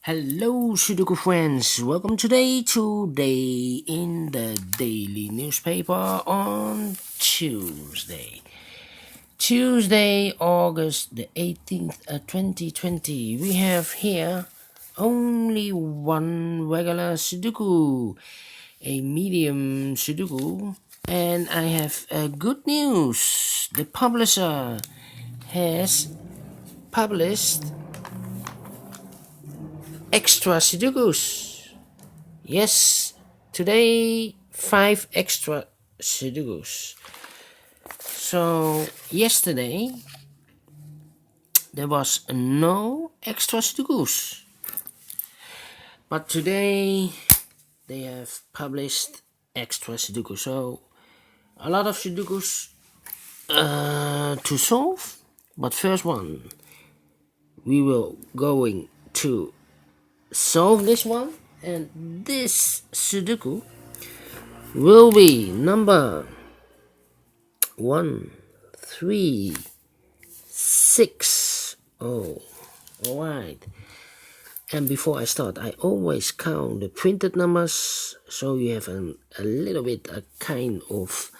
Hello, Sudoku friends. Welcome today in the daily newspaper on Tuesday, August the 18th, 2020. We have here only one regular Sudoku, a medium Sudoku, and I have good news. The publisher has published extra Sudokus. Yes, today 5 extra Sudokus. So yesterday there was no extra Sudokus, but today they have published extra Sudoku. So a lot of Sudokus to solve. But first one, we will going to solve this one, and this Sudoku will be number 136. Oh, all right. And before I start, I always count the printed numbers, so you have a little bit a kind of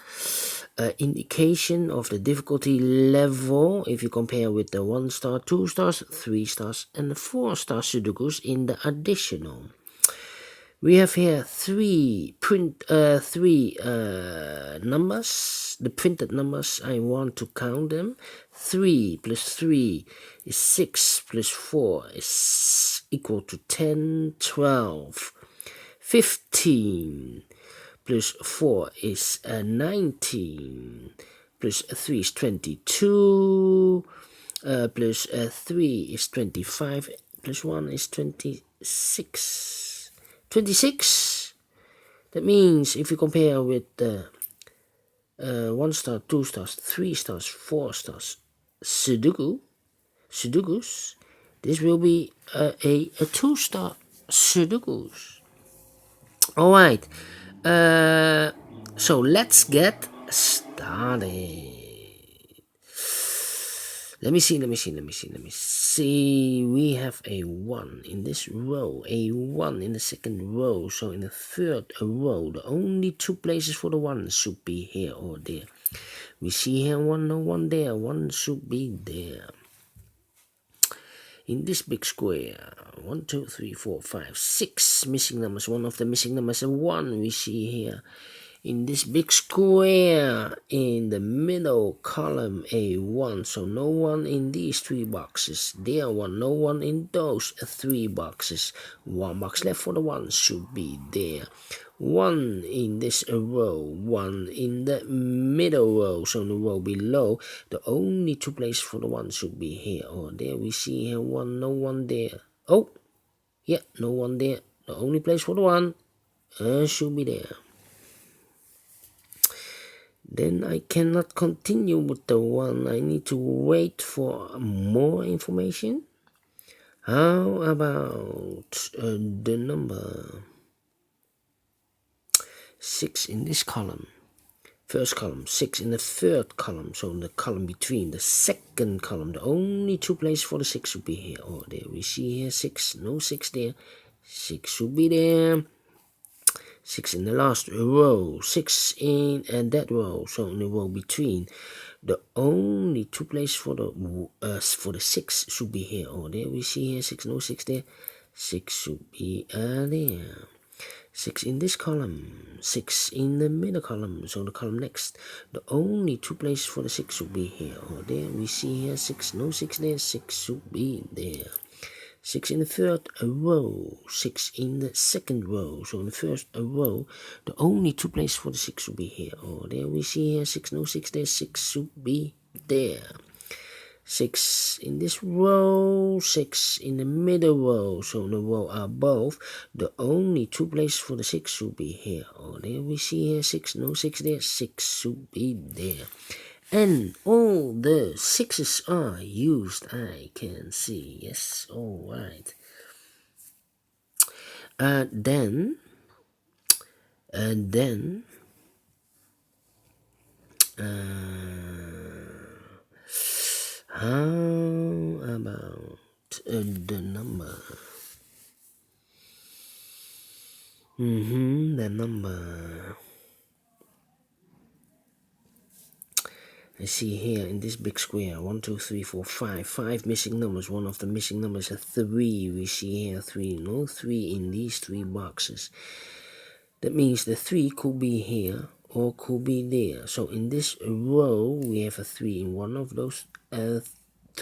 indication of the difficulty level if you compare with the 1 star, 2 stars, 3 stars, and the 4 star Sudokus in the additional. We have here three numbers. The printed numbers, I want to count them. 3 plus 3 is 6, plus 4 is equal to 10, 12, 15, plus 4 is 19, plus 3 is 22, plus 3 is 25, plus 1 is 26. 26. That means if you compare with the 1 star, 2 stars, 3 stars, 4 stars Sudokus, this will be a 2 star Sudokus. Alright, so let's get started. Let me see. We have a 1 in this row, a 1 in the second row. So in the third row, the only 2 places for the 1 should be here or there. We see here 1, no 1 there. 1 should be there. In this big square, 1, 2, 3, 4, 5, 6 missing numbers. One of the missing numbers is 1. We see here. In this big square, in the middle column, a 1. So no 1 in these 3 boxes. There 1, no 1 in those 3 boxes. 1 box left for the 1 should be there. 1 in this row, 1 in the middle row. So in the row below, the only 2 places for the 1 should be here or there. We see here 1, no 1 there. Oh, yeah, no 1 there. The only place for the 1 should be there. Then I cannot continue with the 1. I need to wait for more information. How about the number 6 in this column? First column, 6 in the third column. So in the column between the second column, the only 2 places for the 6 should be here or there. We see here 6, no 6 there. 6 should be there. 6 in the last row, 6 in and that row, so in the row between, the only 2 places for the 6 should be here or there. We see here 6, no 6 there. 6 should be there. 6 in this column, 6 in the middle column, so the column next, the only 2 places for the 6 should be here or there. We see here 6, no 6 there. 6 should be there. 6 in the third row, 6 in the second row. So in the first row, the only 2 places for the 6 should be here or there. We see here 6, no 6 there. 6 should be there. 6 in this row, 6 in the middle row. So in the row above, the only 2 places for the 6 should be here or there. We see here 6, no 6 there. 6 should be there. And all the 6s are used, I can see. Yes, all right. Then how about the number The number. I see here in this big square 1, 2, 3, 4, 5. 5 missing numbers. One of the missing numbers is 3. We see here 3. No 3 in these 3 boxes. That means the 3 could be here or could be there. So in this row we have a 3 in one of those 2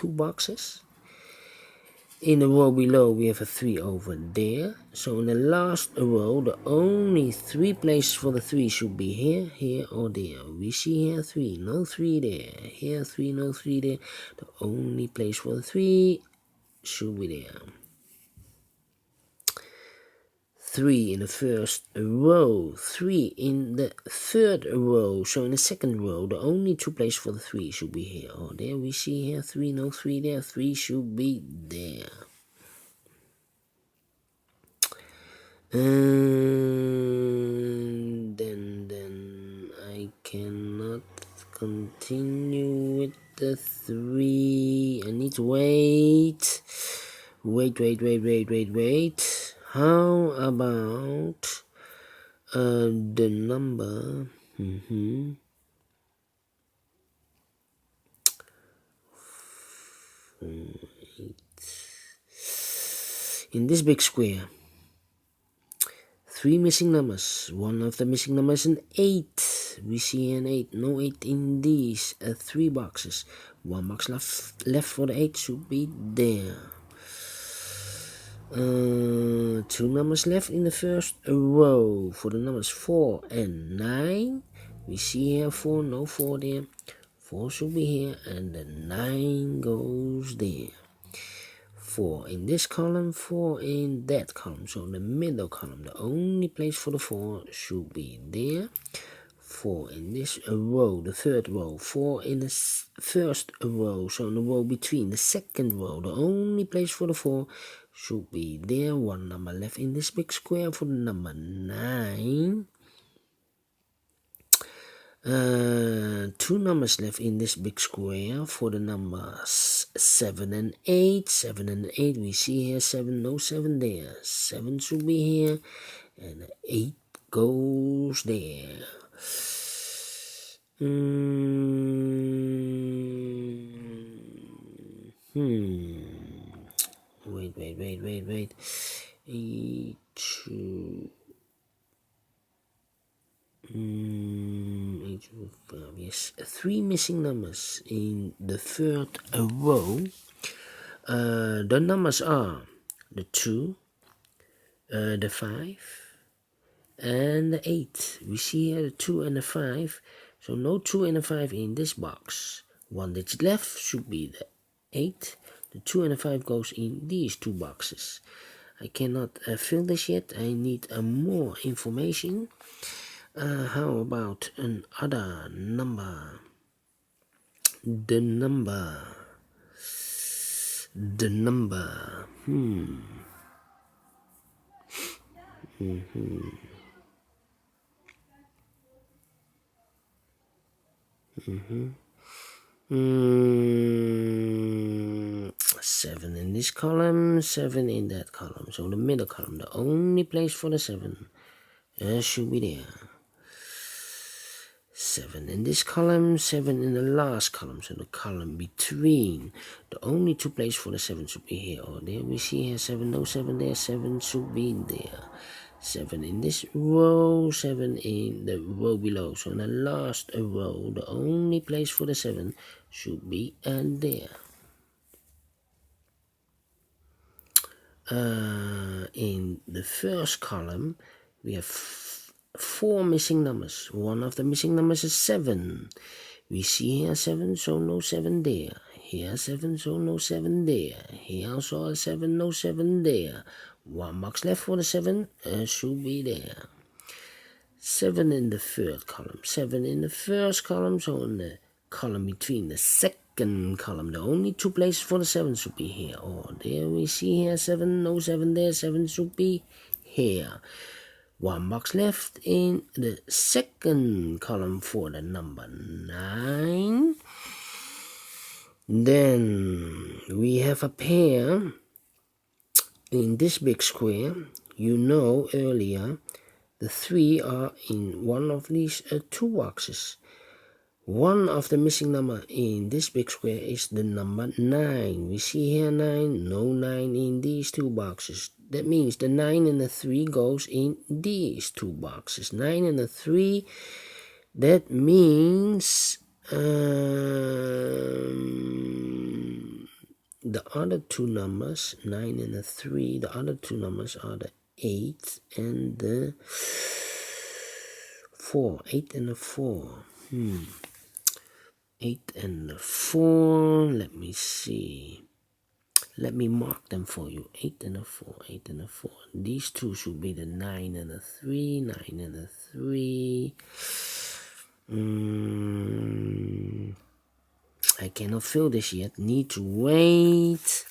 boxes. In the row below we have a 3 over there. So in the last row the only 3 places for the 3 should be here, here or there. We see here 3, no 3 there. Here 3, no 3 there. The only place for the 3 should be there. 3 in the first row, 3 in the third row. So in the second row the only 2 places for the 3 should be here or there. We see here 3, no 3 there. 3 should be there. And then I cannot continue with the 3. I need to wait. Wait. How about the number? In this big square, 3 missing numbers. One of the missing numbers is an 8. We see an 8. No 8 in these 3 boxes. 1 box left for the 8 should be there. 2 numbers left in the first row for the numbers 4 and 9. We see here 4, no 4 there. 4 should be here and the 9 goes there. 4 in this column, 4 in that column. So in the middle column, the only place for the 4 should be there. 4 in this row, the third row. 4 in the first row, so in the row between the second row, the only place for the 4 should be there. 1 number left in this big square for the number 9. 2 numbers left in this big square for the numbers 7 and 8. 7 and 8, we see here 7, no 7 there. 7 should be here and 8 goes there. Wait. 8, 2, 8, 5, yes. 3 missing numbers in the third row. The numbers are the 2, the 5, and the 8. We see here the 2 and the 5. So no 2 and the 5 in this box. 1 digit left should be the 8. The 2 and the 5 goes in these 2 boxes. I cannot fill this yet. I need more information. How about another number? The number. Seven in this column, 7 in that column. So the middle column, the only place for the 7 should be there. 7 in this column, 7 in the last column. So the column between, the only 2 places for the 7 should be here or there. We see here 7, no 7 there. 7 should be there. 7 in this row, 7 in the row below. So in the last row, the only place for the 7 should be there. In the first column, we have 4 missing numbers. One of the missing numbers is 7. We see here 7, so no 7 there. Here 7, so no 7 there. Here also a 7, no 7 there. 1 box left for the 7 should be there. 7 in the third column. 7 in the first column, so in the column between the second column, the only 2 places for the 7 should be here or there. We see here 7, no 7 there. 7 should be here. 1 box left in the second column for the number 9. Then we have a pair in this big square. You know earlier The 3 are in one of these 2 boxes. One of the missing number in this big square is the number 9. We see here 9, no 9 in these 2 boxes. That means the 9 and the 3 goes in these 2 boxes. 9 and the 3, that means the other 2 numbers, 9 and the 3, the other 2 numbers are the 8 and the 4. 8 and the 4. 8 and the 4. Let me see. Let me mark them for you. 8 and the 4. 8 and the 4. These 2 should be the 9 and the 3. 9 and the 3. I cannot fill this yet. Need to wait.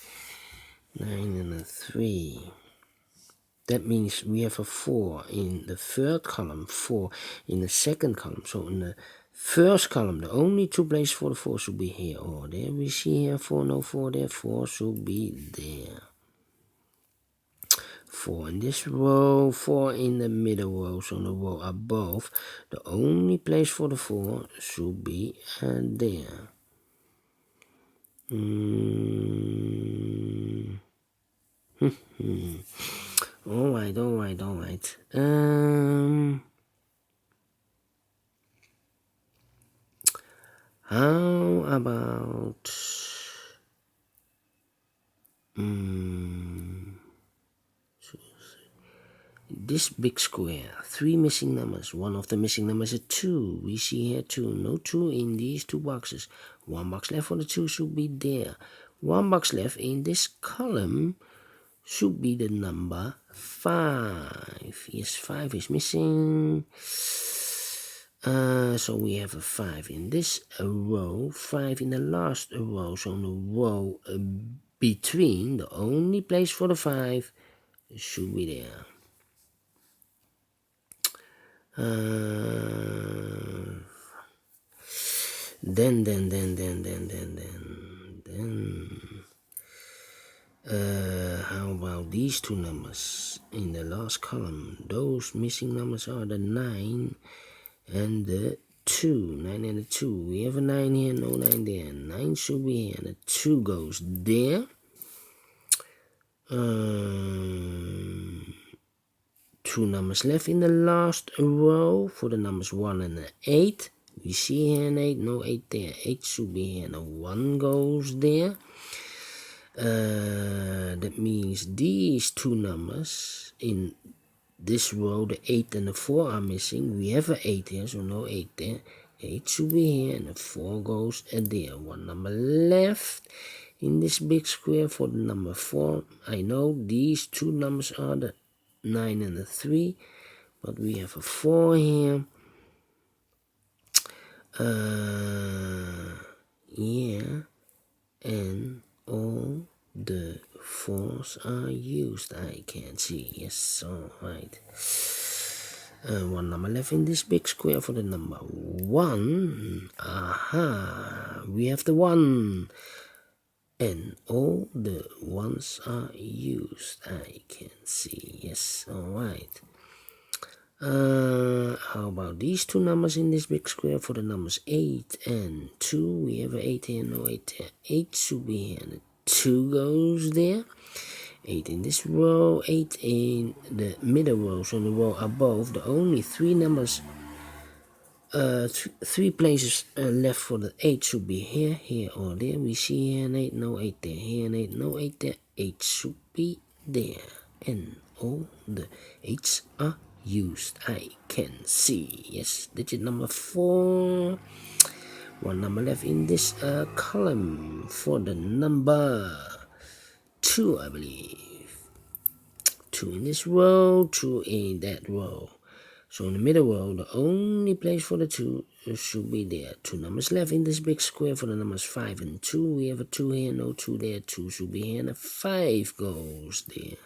9 and a 3. That means we have a 4 in the third column, 4 in the second column. So in the first column, the only 2 places for the 4 should be here or there. We see here 4, no 4 there, 4 should be there. 4 in this row, 4 in the middle row, so the row above. The only place for the 4 should be there. Alright. How about this big square? 3 missing numbers. One of the missing numbers is 2. We see here 2. No 2 in these 2 boxes. 1 box left for the 2 should be there. 1 box left in this column should be the number 5. Yes, 5 is missing. So we have a 5 in this row, 5 in the last row. So in the row between, the only place for the 5 should be there. Then how about these 2 numbers in the last column? Those missing numbers are the 9 and the 2. 9 and the 2. We have a 9 here, no 9 there. 9 should be here, and the 2 goes there. 2 numbers left in the last row for the numbers 1 and 8. We see here an 8, no 8 there. 8 should be here, and a 1 goes there. That means these 2 numbers in this row, the 8 and the 4 are missing. We have an 8 here, so no 8 there. 8 should be here, and the 4 goes there. 1 number left in this big square for the number 4. I know these 2 numbers are the 9 and the 3, but we have a 4 here. Yeah, and all the 4s are used. I can see. Yes, alright. 1 number left in this big square for the number 1. Aha, we have the 1. And all the 1s are used. I can see. Yes, alright. How about these 2 numbers in this big square for the numbers 8 and 2? We have an 8 here, no 8 there. 8 should be here, and the 2 goes there. 8 in this row, 8 in the middle row, so the row above. The only 3 numbers, 3 places left for the 8 should be here, here or there. We see here an 8, no 8 there. Here an 8, no 8 there. 8 should be there, and all the 8s are used. I can see. Yes, digit number 4. 1 number left in this column for the number 2, I believe. 2 in this row, 2 in that row. So in the middle row, the only place for the 2 should be there. 2 numbers left in this big square for the numbers 5 and 2. We have a 2 here, no 2 there. 2 should be here, and a 5 goes there.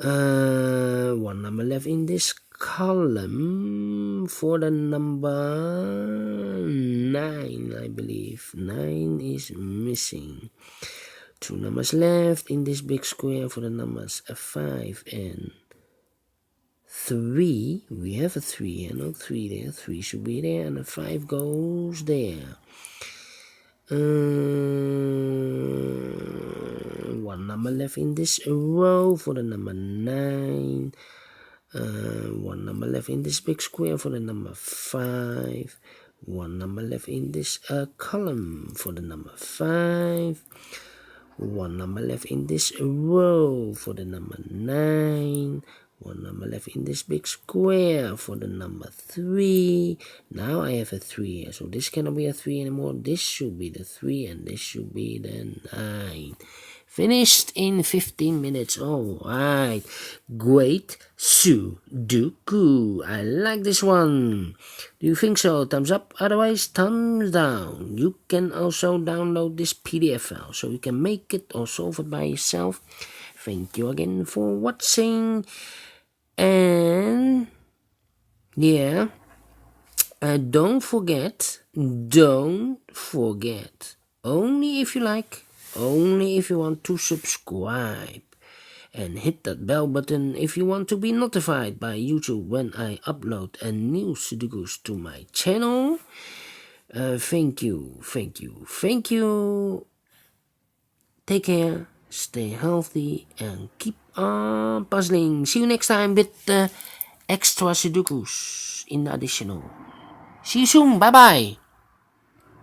1 number left in this column for the number 9, I believe. 9 is missing. 2 numbers left in this big square for the numbers 5 and 3. We have a 3 here, no 3 there. 3 should be there, and a 5 goes there. One number left in this row for the number 9. One number left in this big square for the number 5. One number left in this column for the number 5. One number left in this row for the number 9. One number left in this big square for the number 3. Now I have a 3 here, so this cannot be a 3 anymore. This should be the 3 and this should be the 9. Finished in 15 minutes. Alright. Great Sudoku. I like this one. Do you think so? Thumbs up. Otherwise, thumbs down. You can also download this PDF file so you can make it or solve it by yourself. Thank you again for watching. And yeah, don't forget, only if you like, only if you want to subscribe, and hit that bell button if you want to be notified by YouTube when I upload a new Sudokus to my channel. Thank you. Take care, stay healthy, and keep on puzzling. See you next time with extra Sudokus in the additional. See you soon. Bye bye.